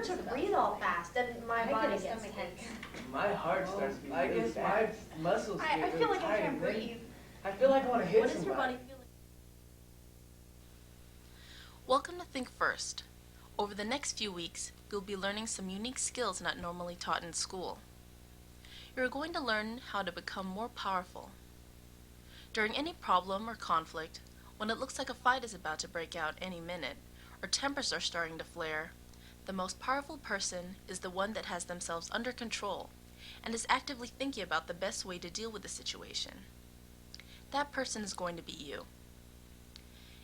start to breathe all fast, and my body gets tense. My heart starts beating. I guess my muscles get I feel really like tight. I can't breathe. I feel like I want to hit What is your somebody. body feeling? Welcome to Think First. Over the next few weeks, you'll be learning some unique skills not normally taught in school. You're going to learn how to become more powerful. During any problem or conflict, when it looks like a fight is about to break out any minute, or tempers are starting to flare, the most powerful person is the one that has themselves under control and is actively thinking about the best way to deal with the situation. That person is going to be you.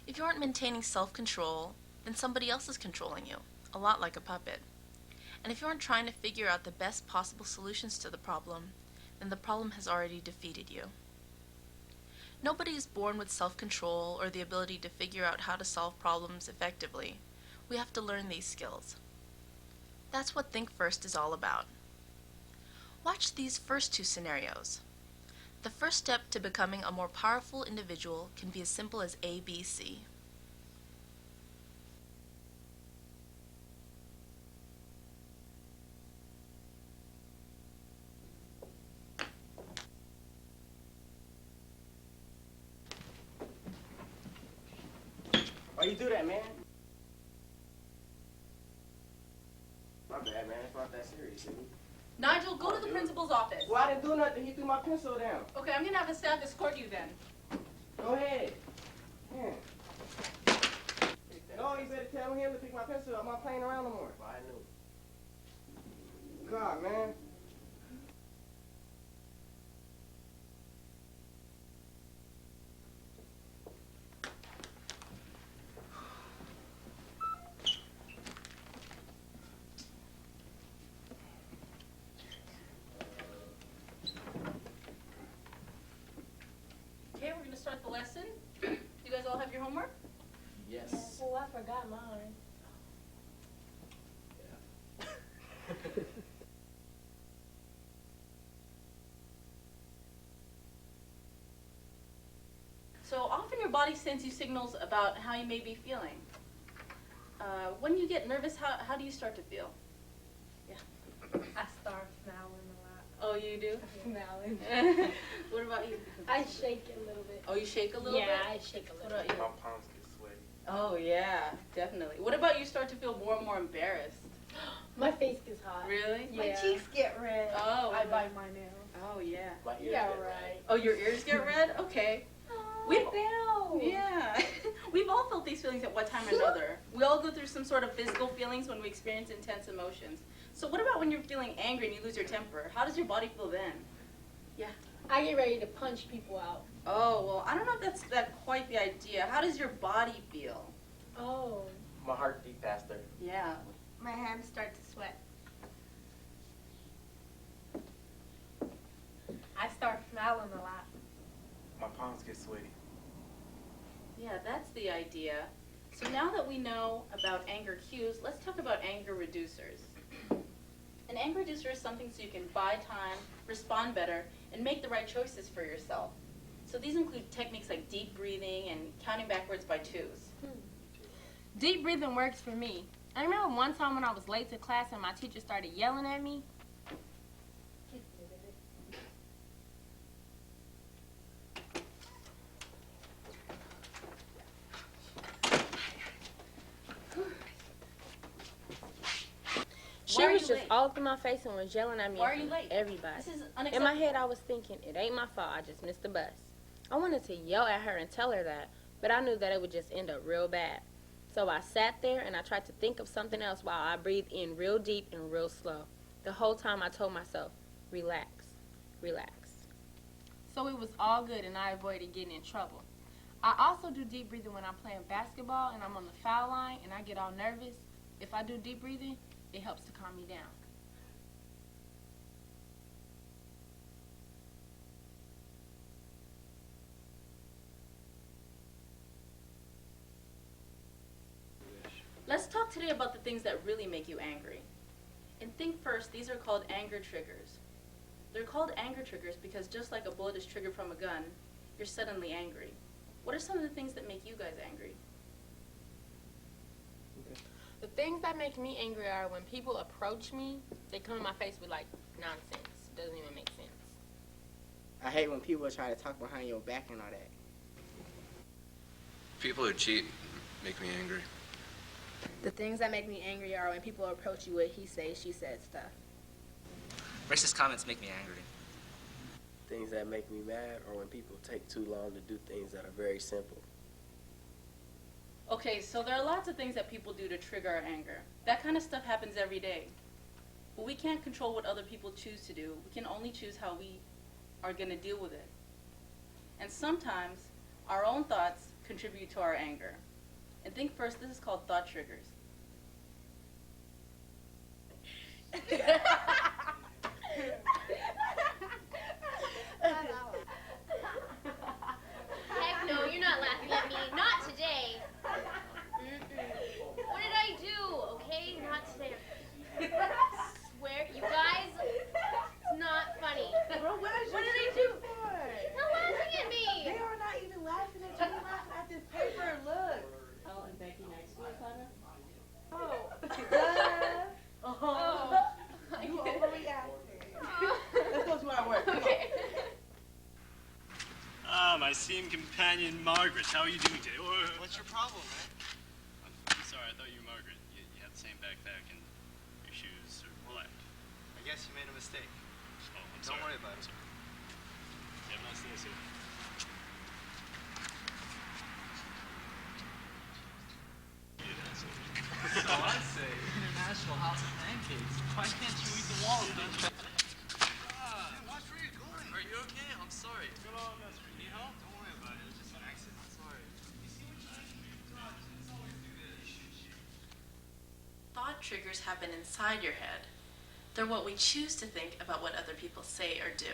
If you aren't maintaining self-control, then somebody else is controlling you, a lot like a puppet. And if you aren't trying to figure out the best possible solutions to the problem, then the problem has already defeated you. Nobody is born with self-control or the ability to figure out how to solve problems effectively. We have to learn these skills. That's what Think First is all about. Watch these first two scenarios. The first step to becoming a more powerful individual can be as simple as ABC. Why you do that, man? My bad, man. It's not that serious, dude. Nigel, go to the principal's office. Well, I didn't do nothing. He threw my pencil down. Okay, I'm gonna have a staff escort you then. Go ahead. Yeah. No, you better tell him to pick my pencil up. I'm not playing around no more. I knew. God, man. Okay, we're gonna start the lesson. You guys all have your homework? Yes. Oh, I forgot mine. So often your body sends you signals about how you may be feeling. When you get nervous, how do you start to feel? Yeah. I start smiling a lot. Oh, you do? Smiling. What about you? I shake a little bit. Oh, you shake a little bit? Yeah, I shake a What little about bit. you? My palms get sweaty. Oh, yeah, definitely. What about you start to feel more and more embarrassed? My face gets hot. Really? My Yeah. cheeks get red. Oh, I bite my nails. Oh, yeah. My ears Yeah, get right. Oh, your ears get red? Okay. We We've- know. Yeah. We've all felt these feelings at one time or another. We all go through some sort of physical feelings when we experience intense emotions. So what about when you're feeling angry and you lose your temper? How does your body feel then? Yeah. I get ready to punch people out. Oh, well, I don't know if that's quite the idea. How does your body feel? Oh. My heart beat faster. Yeah. My hands start to sweat. I start smiling a lot. My palms get sweaty. Yeah, that's the idea. So now that we know about anger cues, let's talk about anger reducers. An anger reducer is something so you can buy time, respond better, and make the right choices for yourself. So these include techniques like deep breathing and counting backwards by twos. Deep breathing works for me. I remember one time when I was late to class and my teacher started yelling at me. She Why are was you just late? all up in my face and was yelling at me. Why are in you front of late? Everybody. This is In unacceptable. my head, I was thinking, it ain't my fault. I just missed the bus. I wanted to yell at her and tell her that, but I knew that it would just end up real bad. So I sat there and I tried to think of something else while I breathed in real deep and real slow. The whole time I told myself, relax, relax. So it was all good and I avoided getting in trouble. I also do deep breathing when I'm playing basketball and I'm on the foul line and I get all nervous. If I do deep breathing, it helps to calm me down. Let's talk today about the things that really make you angry. And think first, these are called anger triggers. They're called anger triggers because just like a bullet is triggered from a gun, you're suddenly angry. What are some of the things that make you guys angry? The things that make me angry are when people approach me, they come in my face with like nonsense. Doesn't even make sense. I hate when people try to talk behind your back and all that. People who cheat make me angry. The things that make me angry are when people approach you with he said, she said stuff. Racist comments make me angry. Things that make me mad are when people take too long to do things that are very simple. Okay, so there are lots of things that people do to trigger our anger. That kind of stuff happens every day. But we can't control what other people choose to do. We can only choose how we are going to deal with it. And sometimes our own thoughts contribute to our anger. And think first, this is called thought triggers. Heck no, you're not laughing at me. Not today. What did I do? Okay, not today. I swear, you guys, it's not funny. Bro, what What did I do? for? Not laughing at me. They are not even laughing at you. They're laughing at this paper. Look. Oh, and Becky next to us, Anna? Oh. You overreacted. Let's go to our work. Okay. Ah, my esteemed companion, Margaret. How are you doing today? What's your problem, man? I'm sorry, I thought you were Margaret. You had the same backpack and your shoes are black. I guess you made a mistake. Oh, I'm Don't sorry. worry about it. Have a nice day, sir. So I say, International House of Pancakes. Why can't you eat the walls? Watch where you're going. Are you okay? I'm sorry. Come on, Master. Need help? Don't worry about it. It was just an accident. Sorry. Thought triggers happen inside your head. They're what we choose to think about what other people say or do.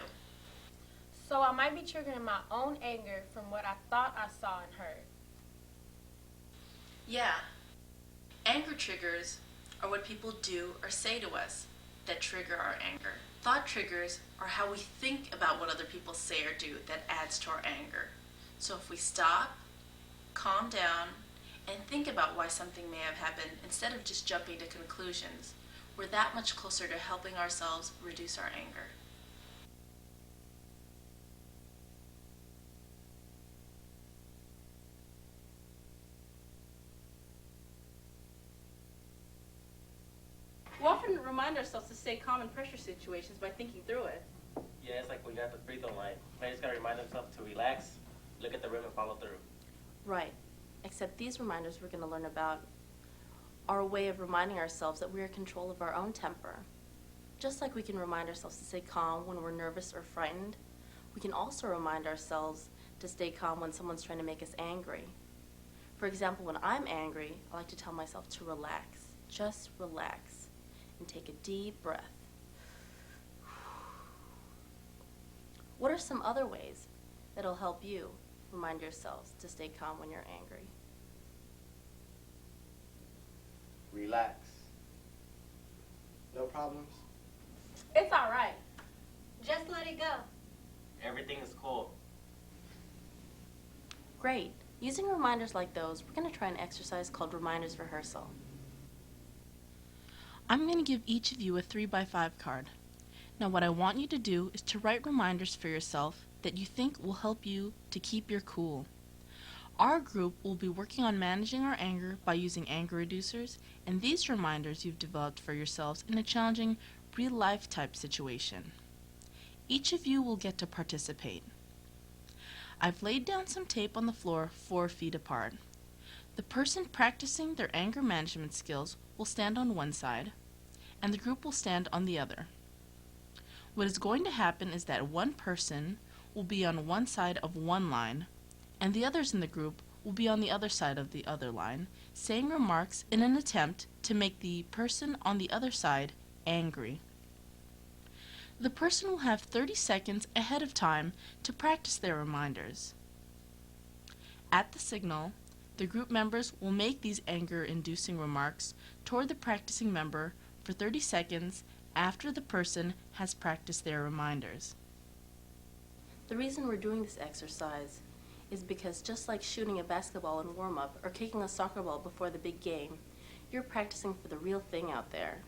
So I might be triggering my own anger from what I thought I saw and heard. Yeah. Anger triggers are what people do or say to us that trigger our anger. Thought triggers are how we think about what other people say or do that adds to our anger. So if we stop, calm down, and think about why something may have happened instead of just jumping to conclusions, we're that much closer to helping ourselves reduce our anger. We often remind ourselves to stay calm in pressure situations by thinking through it. Yeah, it's like we got the free throw line. Players gotta remind themselves to relax, look at the rim, and follow through. Right. Except these reminders we're going to learn about are a way of reminding ourselves that we're in control of our own temper. Just like we can remind ourselves to stay calm when we're nervous or frightened, we can also remind ourselves to stay calm when someone's trying to make us angry. For example, when I'm angry, I like to tell myself to relax. Just relax. And take a deep breath. What are some other ways that'll help you remind yourselves to stay calm when you're angry? Relax. No problems? It's all right. Just let it go. Everything is cool. Great. Using reminders like those, we're going to try an exercise called reminders rehearsal. I'm going to give each of you a 3x5 card. Now what I want you to do is to write reminders for yourself that you think will help you to keep your cool. Our group will be working on managing our anger by using anger reducers and these reminders you've developed for yourselves in a challenging real-life type situation. Each of you will get to participate. I've laid down some tape on the floor 4 feet apart. The person practicing their anger management skills will stand on one side, and the group will stand on the other. What is going to happen is that one person will be on one side of one line, and the others in the group will be on the other side of the other line, saying remarks in an attempt to make the person on the other side angry. The person will have 30 seconds ahead of time to practice their reminders. At the signal, the group members will make these anger-inducing remarks toward the practicing member for 30 seconds after the person has practiced their reminders. The reason we're doing this exercise is because just like shooting a basketball in warm-up or kicking a soccer ball before the big game, you're practicing for the real thing out there.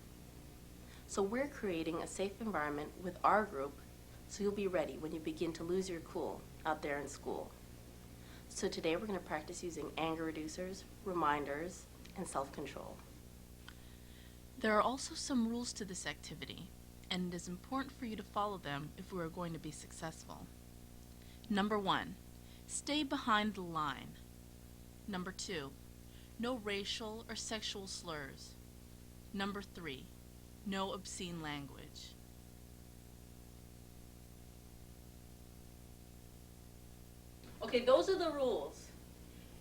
So we're creating a safe environment with our group so you'll be ready when you begin to lose your cool out there in school. So today we're going to practice using anger reducers, reminders, and self-control. There are also some rules to this activity, and it is important for you to follow them if we are going to be successful. Number 1, stay behind the line. Number 2, no racial or sexual slurs. Number 3, no obscene language. Okay, those are the rules.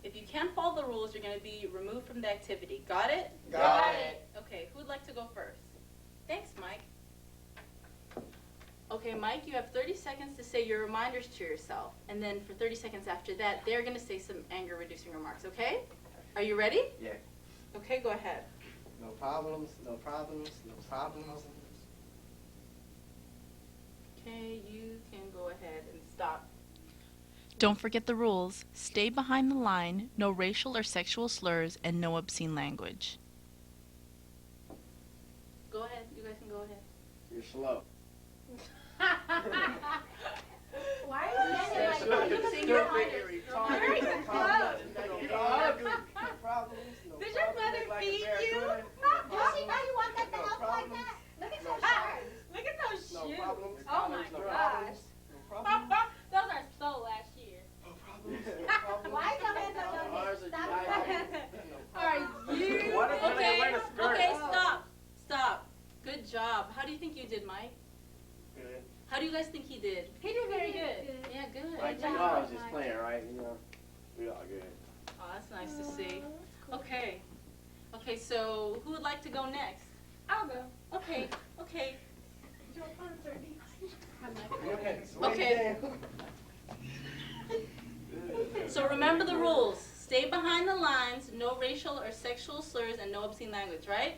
If you can't follow the rules, you're going to be removed from the activity. Got it? Got it. Okay, who'd like to go first? Thanks, Mike. Okay, Mike, you have 30 seconds to say your reminders to yourself. And then for 30 seconds after that, they're going to say some anger-reducing remarks, okay? Are you ready? Yeah. Okay, go ahead. No problems, no problems, no problems. Okay, you can go ahead and stop. Don't forget the rules. Stay behind the line, no racial or sexual slurs, and no obscene language. Go ahead. You guys can go ahead. You're slow. Why are you saying like that? You can You're reminders. retarded. No problems, no problems, no Did your mother like a feed you? barracuda. Does she know you walk at the house like that? Look at those shoes. Look at those shoes. No problems. Oh my no gosh. problems, no problems. Those are so last year. No problems. Why is your hands on your Ours hips? are Stop giant. it. Are you? What if Okay, you're wearing a skirt? okay, stop. Stop. Good job. How do you think you did, Mike? Good. How do you guys think he did? He did very good. Yeah, good. Like, Good you job, know I was just Mike. playing, right? You know, we all good. Oh, that's nice to see. Okay. Okay, so who would like to go next? I'll go. Okay, okay. Okay. So remember the rules. Stay behind the lines, no racial or sexual slurs, and no obscene language, right?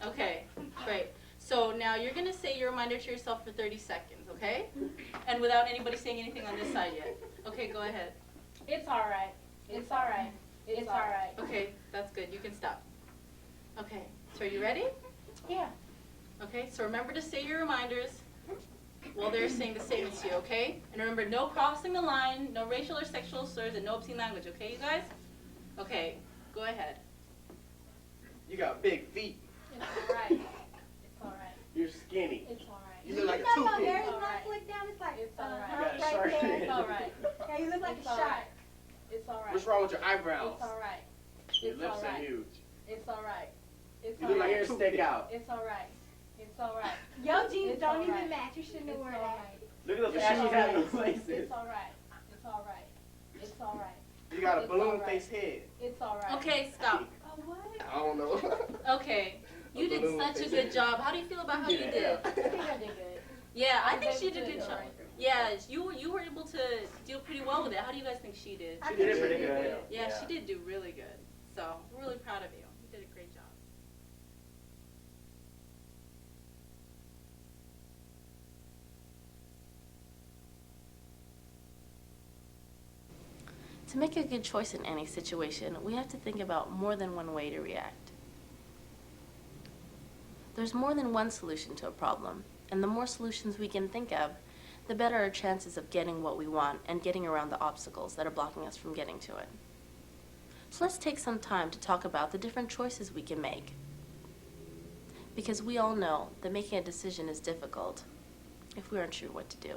Okay, great. So now you're going to say your reminder to yourself for 30 seconds, okay? And without anybody saying anything on this side yet. Okay, go ahead. It's all right. It's all right. It's all right. Okay, that's good. You can stop. Okay, so are you ready? Yeah. Okay, so remember to say your reminders while they're saying the statements to you, okay? And remember, no crossing the line, no racial or sexual slurs, and no obscene language, okay, you guys? Okay, go ahead. You got big feet. It's all right. It's all right. You're skinny. It's all right. You look like a my toothpick. hair is All not right. slicked down. It's like It's all right. You got a right shark there. fin. It's all right. Yeah, you look like It's a all shark. right. It's all right. What's wrong with your eyebrows? It's all right. Your It's lips all are right. huge. It's all right. It's You all look like right. your stick out. It's all right. It's all right. Your jeans It's don't all even right. match. You shouldn't have It's worn all that. right. Look at those It's ashes all having right. places. It's all right. It's all right. It's all right. You got a It's balloon all right. face head. It's all right. Okay, stop. Oh, what? I don't know. Okay, you did balloon such a face good head. job. How do you feel about how you did? I think I did good. Yeah, I I think did she did a good good, job. right. Yeah, you were able to do pretty well with it. How do you guys think she did? She did it pretty good. Yeah, she did do really good. So, we're really proud of you. You did a great job. To make a good choice in any situation, we have to think about more than one way to react. There's more than one solution to a problem, and the more solutions we can think of, the better our chances of getting what we want and getting around the obstacles that are blocking us from getting to it. So let's take some time to talk about the different choices we can make. Because we all know that making a decision is difficult if we aren't sure what to do.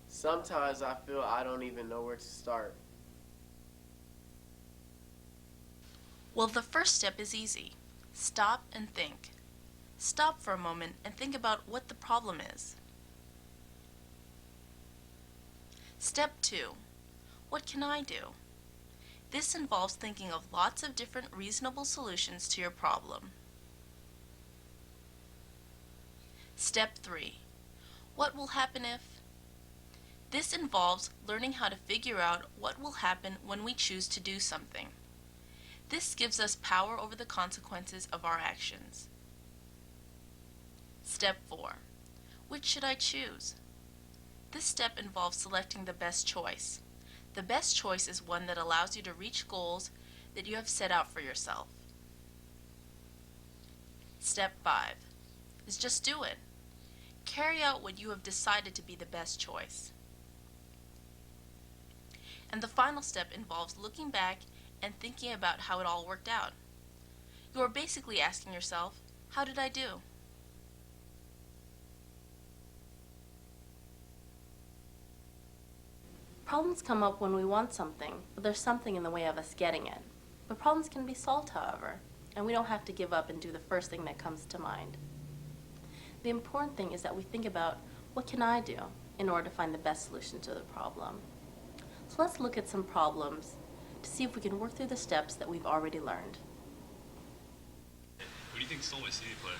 Sometimes I feel I don't even know where to start. Well, the first step is easy. Stop and think. Stop for a moment and think about what the problem is. Step 2. What can I do? This involves thinking of lots of different reasonable solutions to your problem. Step 3. What will happen if? This involves learning how to figure out what will happen when we choose to do something. This gives us power over the consequences of our actions. Step 4. Which should I choose? This step involves selecting the best choice. The best choice is one that allows you to reach goals that you have set out for yourself. Step 5 is just do it. Carry out what you have decided to be the best choice. And the final step involves looking back and thinking about how it all worked out. You are basically asking yourself, how did I do? Problems come up when we want something, but there's something in the way of us getting it. But problems can be solved, however, and we don't have to give up and do the first thing that comes to mind. The important thing is that we think about, what can I do in order to find the best solution to the problem? So let's look at some problems to see if we can work through the steps that we've already learned. Who do you think stole my CD player?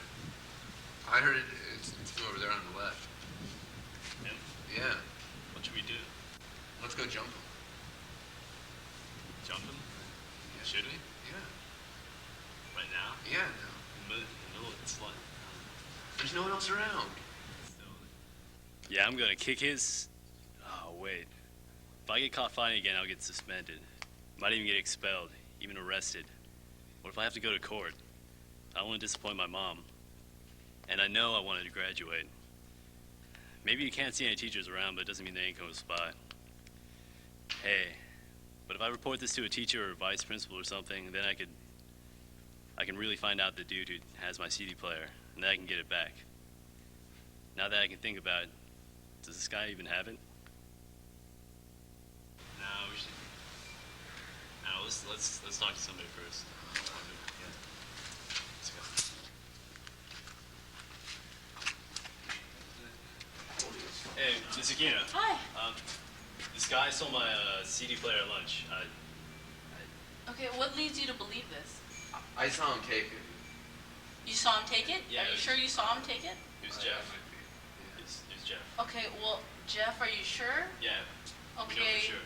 I heard it's over there on the left. Him? Yeah. What should we do? Let's go jump him. Jump him? Yeah. Should we? Yeah. Right now? Yeah, no. In the middle of the flood. There's no one else around. Yeah, I'm gonna kick his... Oh, wait. If I get caught fighting again, I'll get suspended. Might even get expelled, even arrested. What if I have to go to court? I don't want to disappoint my mom. And I know I wanted to graduate. Maybe you can't see any teachers around, but it doesn't mean they ain't gonna spy. Hey, but if I report this to a teacher or vice principal or something, then I can really find out the dude who has my CD player, and then I can get it back. Now that I can think about it, does this guy even have it? No, we should. No, let's talk to somebody first. Yeah. Let's go. Hey, Miss Aquino. Hi. This guy stole my CD player at lunch. Okay, what leads you to believe this? I saw him take it. You saw him take it? Yeah, Are you sure you saw him take it? It was Jeff. It was Jeff. Okay, well, Jeff, are you sure? Yeah. We know Okay. for sure.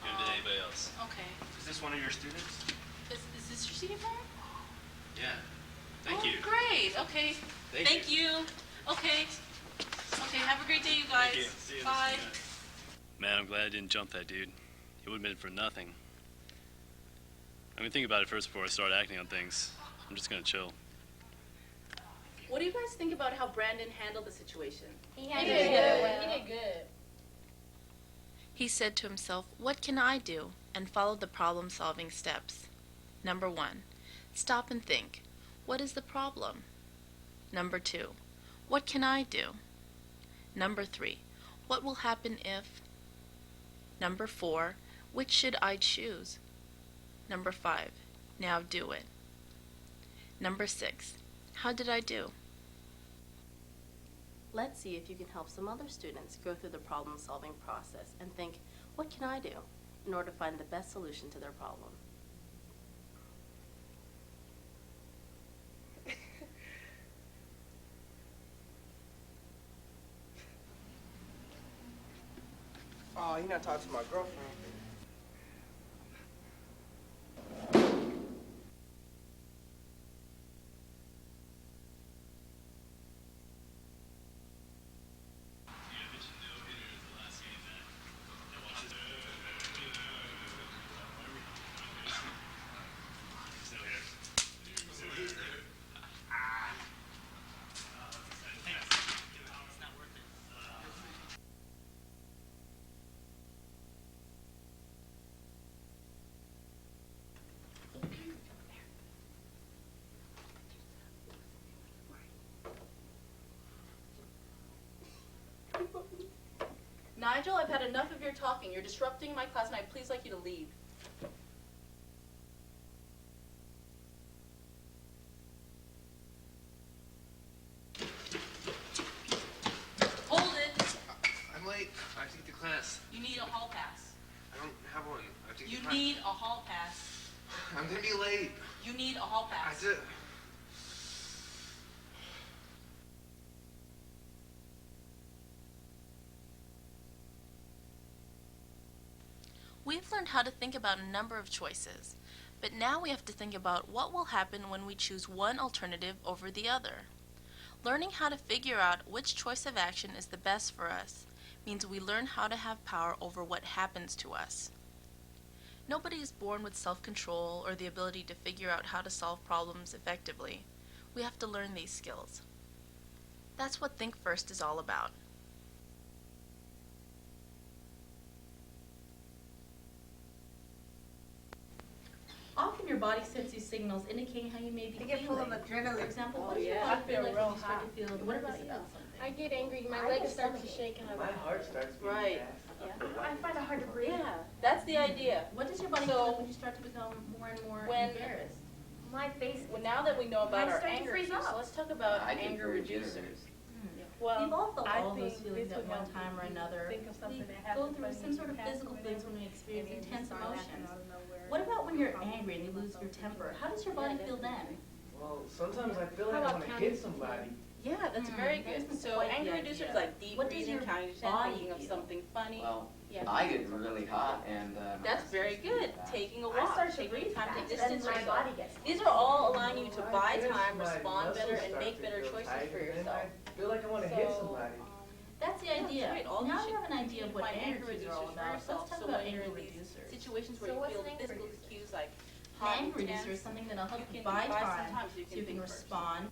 Could have been anybody else. Okay. Is this one of your students? Is this your CD player? Yeah. Thank you. Great. Okay. Thank you. Okay. Okay, have a great day, you guys. Thank you. See you. Bye. Man, I'm glad I didn't jump that dude. It would have been for nothing. I'm gonna think about it first before I start acting on things. I'm just gonna chill. What do you guys think about how Brandon handled the situation? He did good. He said to himself, what can I do? And followed the problem-solving steps. Number 1, stop and think. What is the problem? Number 2, what can I do? Number 3, what will happen if? Number 4, which should I choose? Number 5, now do it. Number 6, how did I do? Let's see if you can help some other students go through the problem-solving process and think, what can I do in order to find the best solution to their problem? Oh, he not talking to my girlfriend. Nigel, I've had enough of your talking. You're disrupting my class, and I'd please like you to leave. Hold it. I'm late. I have to get to class. You need a hall pass. I don't have one. I have to get You to class. need a hall pass. I'm gonna be late. You need a hall I pass. did. We've learned how to think about a number of choices, but now we have to think about what will happen when we choose one alternative over the other. Learning how to figure out which choice of action is the best for us means we learn how to have power over what happens to us. Nobody is born with self-control or the ability to figure out how to solve problems effectively. we have to learn these skills. That's what Think First is all about. Often your body sends you signals indicating how you may be I get full of feeling. adrenaline. For example, Oh, what does your yeah. body I feel feel like real when you start to feel What about nervous you? about something? I get angry. My I legs just start to start to- shake and I My heart starts beating Right. fast. Yeah. I find it hard to breathe. Yeah, that's the idea. What does your body So, feel like when you start to become more and more when- embarrassed? My face. Well, now that we know about Mine our start to anger freeze cues, up. let's talk about I get anger very reducers. generous. Well, We've all felt I all those think feelings this at would one help time or you another. think of something We that go happened through funny some in sort the of past physical or things when we whatever, experience and then you intense start laughing emotions. out of nowhere. What about when you're Probably angry and you lose your temper? How does your body feel then? Well, sometimes I feel How like I about want to counting hit somebody. Yeah, that's very that good. isn't So quite anger the reducers idea. like deep What does breathing, your counting to 10, body thinking of feel? something funny. Well, Yeah. I get really hot and That's very good. Taking a I walk, start to taking breathe time to fast, distance and my yourself. body gets. These are all allowing you to I buy guess time, my respond better, muscles and start make to better feel choices tight, for and then yourself. I feel like I want to hit somebody. That's the Yeah, that's idea. great. All Now you you have an idea of what find anger anger cues are all reducers for about. Let's yourself. talk So about when you're anger in these reducers. situations where So you what's feel an anger physical reducer? cues like An hot, anger intense, reducer is something that'll help you you can buy buy some time time so you can think first. respond